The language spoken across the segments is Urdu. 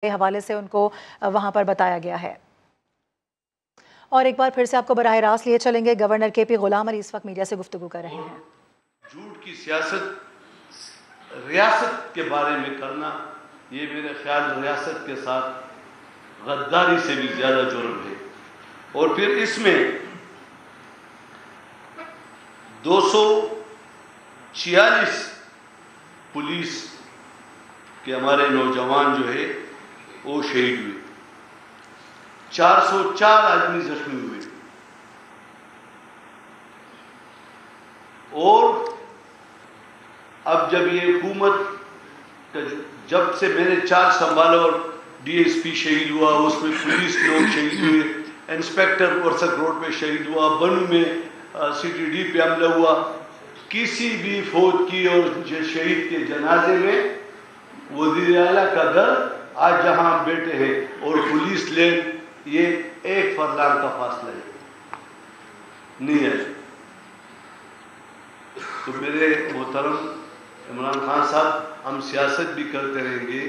کے حوالے سے ان کو وہاں پر بتایا گیا ہے۔ اور ایک بار پھر سے آپ کو براہ راست لیے چلیں گے، گورنر کے پی غلام علی اس وقت میڈیا سے گفتگو کر رہے ہیں۔ جھوٹ کی سیاست ریاست کے بارے میں کرنا، یہ میرے خیال ریاست کے ساتھ غداری سے بھی زیادہ جرم ہے۔ اور پھر اس میں 246 پولیس کے ہمارے نوجوان جو ہے وہ شہید ہوئے، 404 آدمی زخمی ہوئے، اور اب جب یہ حکومت جب سے میں نے چارج سنبھالا اور ڈی ایس پی شہید ہوا، اس میں پولیس لوگ شہید ہوئے، انسپیکٹر ورسک روڈ پہ شہید ہوا، بنو میں سی ٹی ڈی پہ حملہ ہوا، کسی بھی فوج کی اور شہید کے جنازے میں وزیر اعلیٰ کا گھر آج جہاں ہم بیٹھے ہیں اور پولیس لین یہ 1 فرلانگ کا فاصلہ ہے، نہیں ہے۔ تو میرے محترم عمران خان صاحب، ہم سیاست بھی کرتے رہیں گے،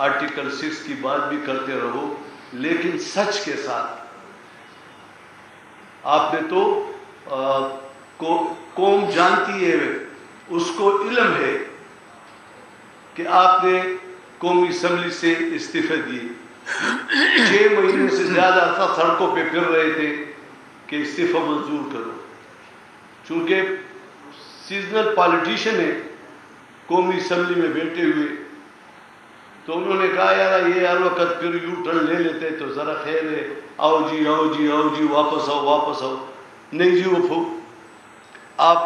آرٹیکل 6 کی بات بھی کرتے رہو، لیکن سچ کے ساتھ۔ آپ نے تو قوم جانتی ہے، اس کو علم ہے کہ آپ نے قومی اسمبلی سے استعفے دیے، 6 مہینے سے زیادہ عرصہ سڑکوں پہ پھر رہے تھے کہ استعفی منظور کرو، چونکہ سیزنل پالیٹیشین ہے قومی اسمبلی میں بیٹھے ہوئے، تو انہوں نے کہا یار یہ ہر وقت پھر یو ٹرن لے لیتے تو ذرا خیر ہے، آؤ جی آؤ جی آؤ جی، واپس آؤ واپس آؤ، نہیں جی وہ آپ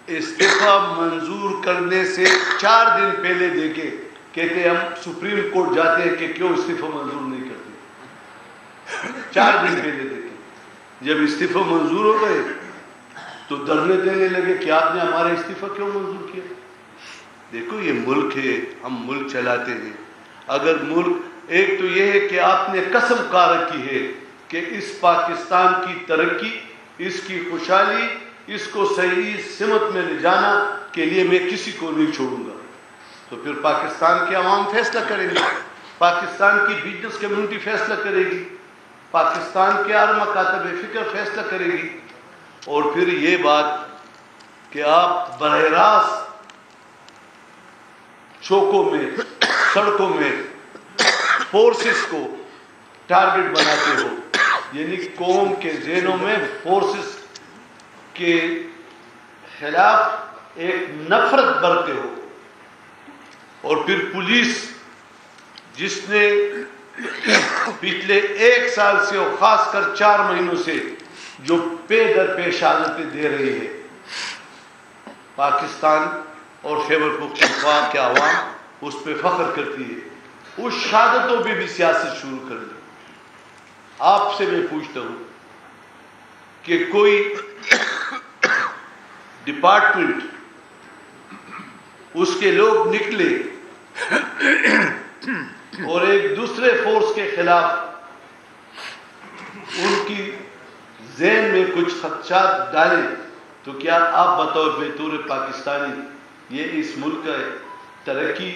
استعفیٰ منظور کرنے سے 4 دن پہلے دیکھے، کہتے ہم سپریم کورٹ جاتے ہیں کہ کیوں استعفیٰ منظور نہیں کرتے، 4 دن پہلے دیکھے، جب استعفیٰ منظور ہو گئے تو دھرنے دینے لگے کہ آپ نے ہمارے استعفیٰ کیوں منظور کیا۔ دیکھو یہ ملک ہے، ہم ملک چلاتے ہیں، اگر ملک ایک تو یہ ہے کہ آپ نے قسم کھا رکھی ہے کہ اس پاکستان کی ترقی، اس کی خوشحالی، اس کو صحیح سمت میں لے جانا کے لیے میں کسی کو نہیں چھوڑوں گا، تو پھر پاکستان کے عوام فیصلہ کریں گے، پاکستان کی بزنس کمیونٹی فیصلہ کرے گی، پاکستان کے ہر مکاتب فکر فیصلہ کرے گی۔ اور پھر یہ بات کہ آپ براہ راست چوکوں میں، سڑکوں میں فورسز کو ٹارگٹ بناتے ہو، یعنی قوم کے ذہنوں میں فورسز کے خلاف ایک نفرت برتے ہو، اور پھر پولیس جس نے پچھلے 1 سال سے اور خاص کر 4 مہینوں سے جو پے در پے شہادتیں دے رہی ہے، پاکستان اور خیبر پختونخوا کے عوام اس پہ فخر کرتی ہے، اس شہادتوں پہ بھی سیاست شروع کر دی۔ آپ سے میں پوچھتا ہوں کہ کوئی ڈپارٹمنٹ، اس کے لوگ نکلے اور ایک دوسرے فورس کے خلاف ان کی ذہن میں کچھ خدشات ڈالیں، تو کیا آپ بطور بطور پاکستانی یہ اس ملک کا ترقی،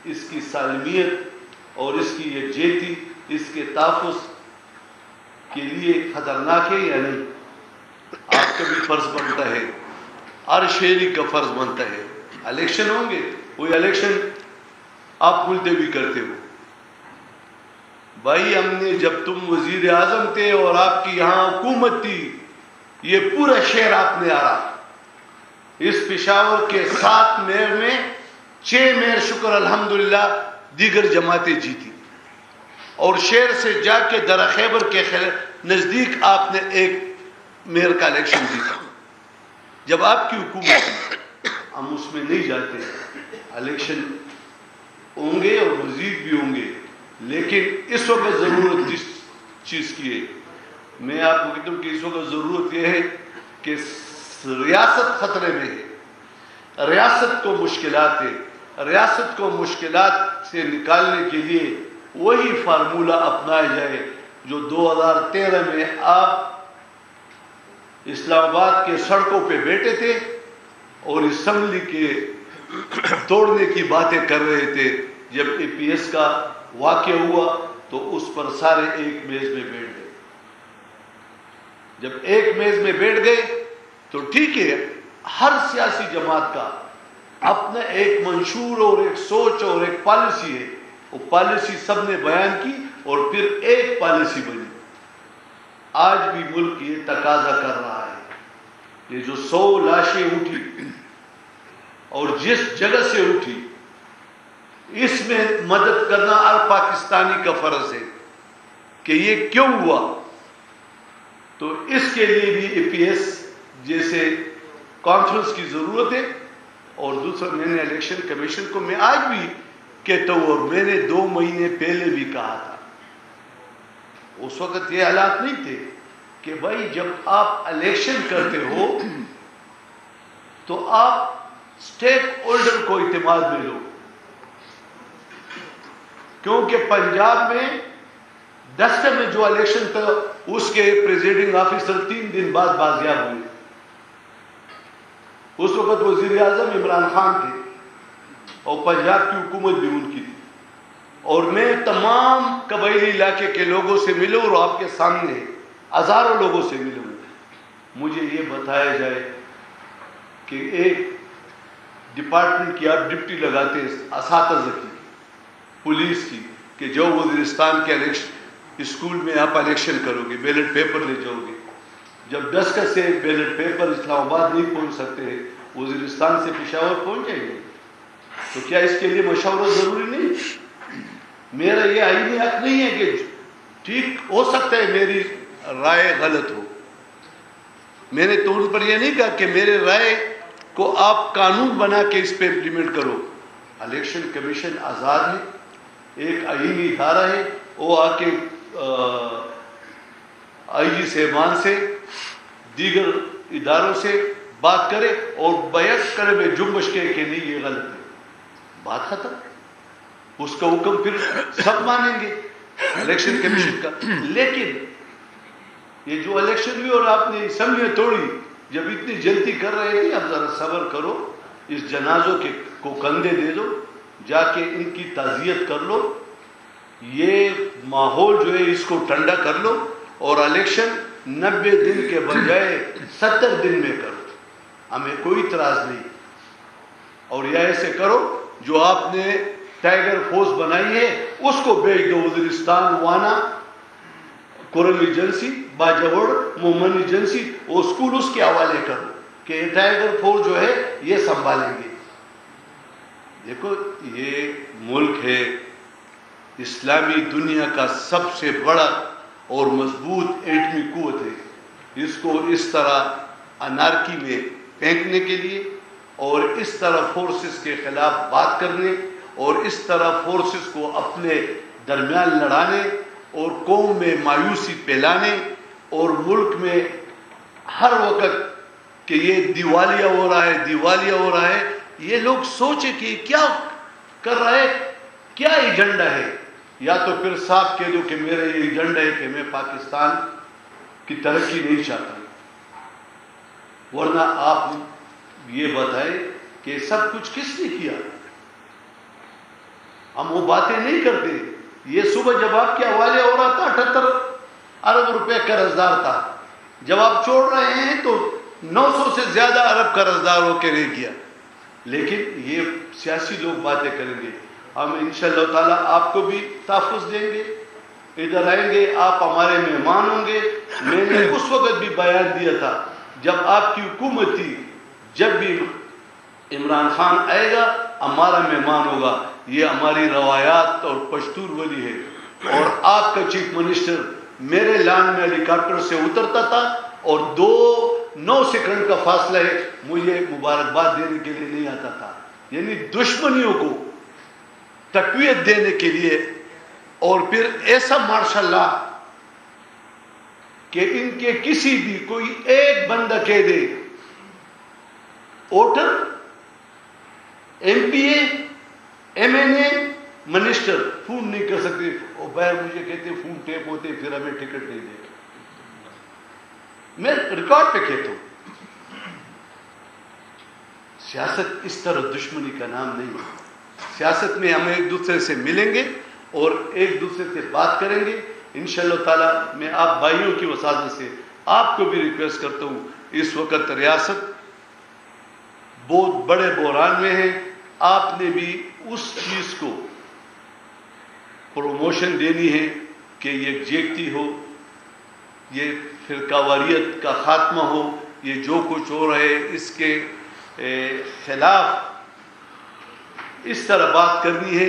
اس کی سالمیت اور اس کی یکجہتی، اس کے تحفظ کے لیے خطرناک ہے یا نہیں؟ آپ کا بھی فرض بنتا ہے، ہر شہری کا فرض بنتا ہے۔ الیکشن ہوں گے، وہی الیکشن آپ ملتوی کرتے ہو، بھائی ہم نے جب تم وزیر اعظم تھے اور آپ کی یہاں حکومت تھی، یہ پورا شہر آپ نے آرا، اس پشاور کے 7 میئر میں 6 میئر شکر الحمدللہ دیگر جماعتیں جیتی، اور شہر سے جا کے درہ خیبر کے نزدیک آپ نے 1 میئر کا الیکشن جیتا۔ جب آپ کی حکومت، ہم اس میں نہیں جاتے، الیکشن ہوں گے اور مزید بھی ہوں گے، لیکن اس وقت ضرورت جس چیز کی ہے، میں آپ کو کہتا ہوں کہ اس وقت ضرورت یہ ہے کہ ریاست خطرے میں ہے، ریاست کو مشکلات ہے، ریاست کو مشکلات سے نکالنے کے لیے وہی فارمولہ اپنایا جائے جو 2013 میں آپ اسلام آباد کے سڑکوں پہ بیٹھے تھے اور اسمبلی کے توڑنے کی باتیں کر رہے تھے، جب اے پی ایس کا واقع ہوا تو اس پر سارے ایک میز میں بیٹھ گئے. جب ایک میز میں بیٹھ گئے تو ٹھیک ہے، ہر سیاسی جماعت کا اپنا ایک منشور اور ایک سوچ اور ایک پالیسی ہے. وہ پالیسی سب نے بیان کی اور پھر ایک پالیسی بنی. آج بھی ملک یہ تقاضا کر رہا ہے، یہ جو 100 لاشیں اٹھی اور جس جگہ سے اٹھی، اس میں مدد کرنا ہر پاکستانی کا فرض ہے کہ یہ کیوں ہوا. تو اس کے لیے بھی اے پی ایس جیسے کانفرنس کی ضرورت ہے. اور دوسرا، میں نے الیکشن کمیشن کو میں آج بھی کہتا ہوں، اور میں نے 2 مہینے پہلے بھی کہا تھا، اس وقت یہ حالات نہیں تھے کہ بھائی جب آپ الیکشن کرتے ہو تو آپ اسٹیک ہولڈر کو اعتماد میں لو. کیونکہ پنجاب میں 10 میں جو الیکشن تھا اس کے پریزیڈنگ آفیسر 3 دن بعد بازیاب ہوئے. اس وقت وزیر اعظم عمران خان تھے اور پنجاب کی حکومت بھی ان کی تھی. اور میں تمام قبائلی علاقے کے لوگوں سے ملوں اور آپ کے سامنے ہزاروں لوگوں سے ملوں. مجھے یہ بتایا جائے کہ ایک ڈپارٹمنٹ کی آپ ڈپٹی لگاتے ہیں اساتذہ کی، پولیس کی، کہ جو وزیرستان کے الیکشن اسکول میں آپ الیکشن کرو گے، بیلٹ پیپر لے جاؤ گے. جب 10 سے بیلٹ پیپر اسلام آباد نہیں پہنچ سکتے، وزیرستان سے پشاور پہنچ جائیں گے، تو کیا اس کے لیے مشورہ ضروری نہیں؟ میرا یہ آئینی حق نہیں ہے کہ ٹھیک ہو سکتا ہے میری رائے غلط ہو. میں نے طور پر یہ نہیں کہا کہ میرے رائے کو آپ قانون بنا کے اس پہ امپلیمنٹ کرو. الیکشن کمیشن آزاد ہے، ایک آئینی ادارہ ہے. وہ آ کے آئی جی صاحبان سے، دیگر اداروں سے بات کرے اور بیعت کرے میں جنبش کے کہ نہیں یہ غلط ہے، بات ختم. اس کا حکم پھر سب مانیں گے الیکشن کمیشن کا. لیکن یہ جو الیکشن ہوئی اور آپ نے اسمبلیاں توڑی، جب اتنی جلدی کر رہے تھے، اب ذرا صبر کرو، اس جنازوں کے کو کندھے دے دو، جا کے ان کی تعزیت کر لو، یہ ماحول جو ہے اس کو ٹھنڈا کر لو، اور الیکشن 90 دن کے بجائے 70 دن میں کرو. ہمیں کوئی اعتراض نہیں. اور یا ایسے کرو جو آپ نے ٹائیگر فورس بنائی ہے اس کو بھیج دو وزیرستان، وانا، قرم ایجنسی، باجوڑ، مومن ایجنسی، وہ اسکول اس کے حوالے کرو کہ ٹائیگر فورس جو ہے یہ سنبھالیں گے. دیکھو یہ ملک ہے، اسلامی دنیا کا سب سے بڑا اور مضبوط ایٹمی قوت ہے. اس کو اس طرح انارکی میں پھینکنے کے لیے اور اس طرح فورسز کے خلاف بات کرنے اور اس طرح فورسز کو اپنے درمیان لڑانے اور قوم میں مایوسی پھیلانے اور ملک میں ہر وقت کہ یہ دیوالیہ ہو رہا ہے، دیوالیہ ہو رہا ہے. یہ لوگ سوچے کہ کیا کر رہا ہے، کیا ایجنڈا ہے. یا تو پھر صاف کہہ دو کہ میرا یہ ایجنڈا ہے کہ میں پاکستان کی ترقی نہیں چاہتا، ورنہ آپ یہ بتائیں کہ سب کچھ کس نے کیا. ہم وہ باتیں نہیں کرتے. یہ صبح جب آپ کے حوالے ہو رہا تھا 78 ارب روپے قرض دار تھا، جب آپ چھوڑ رہے ہیں تو 900 سے زیادہ ارب قرض دار ہو کے رہ گیا. لیکن یہ سیاسی لوگ باتیں کریں گے. ہم انشاءاللہ تعالیٰ آپ کو بھی تحفظ دیں گے، ادھر آئیں گے، آپ ہمارے مہمان ہوں گے. میں نے اس وقت بھی بیان دیا تھا جب آپ کی حکومت تھی، جب بھی عمران خان آئے گا ہمارا مہمان ہوگا. یہ ہماری روایات اور پشتور ولی ہے. اور آپ کا چیف منسٹر میرے لان میں ہیلی کاپٹر سے اترتا تھا اور 9 سیکنڈ کا فاصلہ ہے، مجھے مبارکباد دینے کے لیے نہیں آتا تھا. یعنی دشمنیوں کو تقویت دینے کے لیے. اور پھر ایسا ماشاءاللہ کہ ان کے کسی بھی کوئی ایک بندہ کہہ دے ووٹر، ایم پی اے، ایم این اے، منسٹر فون نہیں کر سکتے. اور باہر مجھے کہتے فون ٹیپ ہوتے پھر ہمیں ٹکٹ نہیں دے. میں ریکارڈ پہ کہتا ہوں سیاست اس طرح دشمنی کا نام نہیں ہے. سیاست میں ہم ایک دوسرے سے ملیں گے اور ایک دوسرے سے بات کریں گے انشاءاللہ تعالیٰ. میں آپ بھائیوں کی وساطت سے آپ کو بھی ریکویسٹ کرتا ہوں، اس وقت ریاست بہت بڑے بحران میں ہے. آپ نے بھی اس چیز کو پروموشن دینی ہے کہ یہ یکجہتی ہو، یہ فرقہ واریت کا خاتمہ ہو. یہ جو کچھ ہو رہا ہے اس کے خلاف اس طرح بات کرنی ہے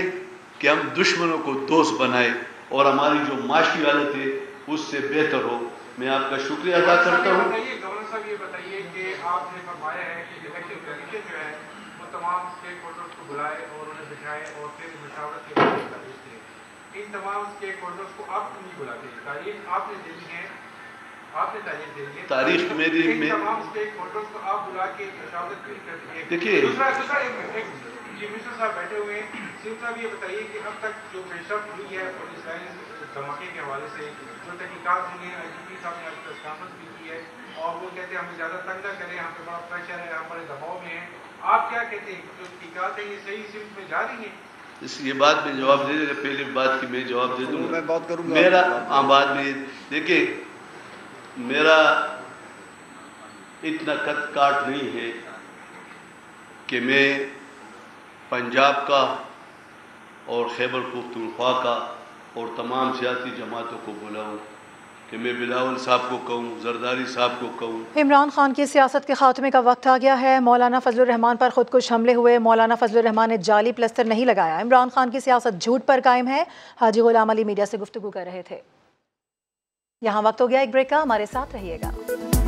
کہ ہم دشمنوں کو دوست بنائیں اور ہماری جو معاشی حالت ہے اس سے بہتر ہو. میں آپ کا شکریہ ادا کرتا ہوں. گورنر صاحب یہ بتائیے کہ آپ نے فرمایا ہے کہ الیکشن کمیشن جو ہے وہ تمام اسٹیک ہولڈرز کو بلائے اور انہیں بٹھائے اور پھر مشاورت کے بعد تجویز دے. ان تمام اسٹیک ہولڈرز کو آپ کیوں نہیں بلاتے؟ تاریخ آپ نے دینی ہے، آپ نے تاریخ دینی ہے. تاریخ میری ان تمام اسٹیک ہولڈرز کو آپ بلا کے مشاورت کیوں کرتے ہیں؟ دیکھیے دوسرا چیف منسٹر صاحب بیٹھے ہوئے ہیں. سیم صاحب یہ بتائیے کہ اب تک جو پیش رفت ہوئی ہے پولیس لائنس دھماکے کے حوالے سے، جو تحقیقات ہوئی ہیں، آئی جی پی صاحب نے آج پریس کانفرنس بھی کی ہے اور وہ کہتے ہیں ہمیں زیادہ تنگ نہ کریں، ہم پہ بڑا پریشر ہے، ہم بڑے دباؤ میں ہیں. آپ کیا کہتے ہیں جو تحقیقات ہیں یہ صحیح سمت میں جا رہی ہیں؟ اس یہ بات میں جواب دے دیں. پہلی بات کی میں جواب دے دوں میں بات کروں گا. میرا بعد میں دیکھیں میرا اتنا قد کاٹ نہیں ہے کہ میں پنجاب کا اور خیبر پختونخوا کا اور تمام سیاسی جماعتوں کو بلاؤں، کہ میں بلاول صاحب کو کہوں، زرداری صاحب کو کہوں. عمران خان کی سیاست کے خاتمے کا وقت آ گیا ہے. مولانا فضل الرحمان پر خودکش حملے ہوئے. مولانا فضل الرحمان نے جعلی پلستر نہیں لگایا. عمران خان کی سیاست جھوٹ پر قائم ہے. حاجی غلام علی میڈیا سے گفتگو کر رہے تھے. یہاں وقت ہو گیا ایک بریک کا، ہمارے ساتھ رہیے گا.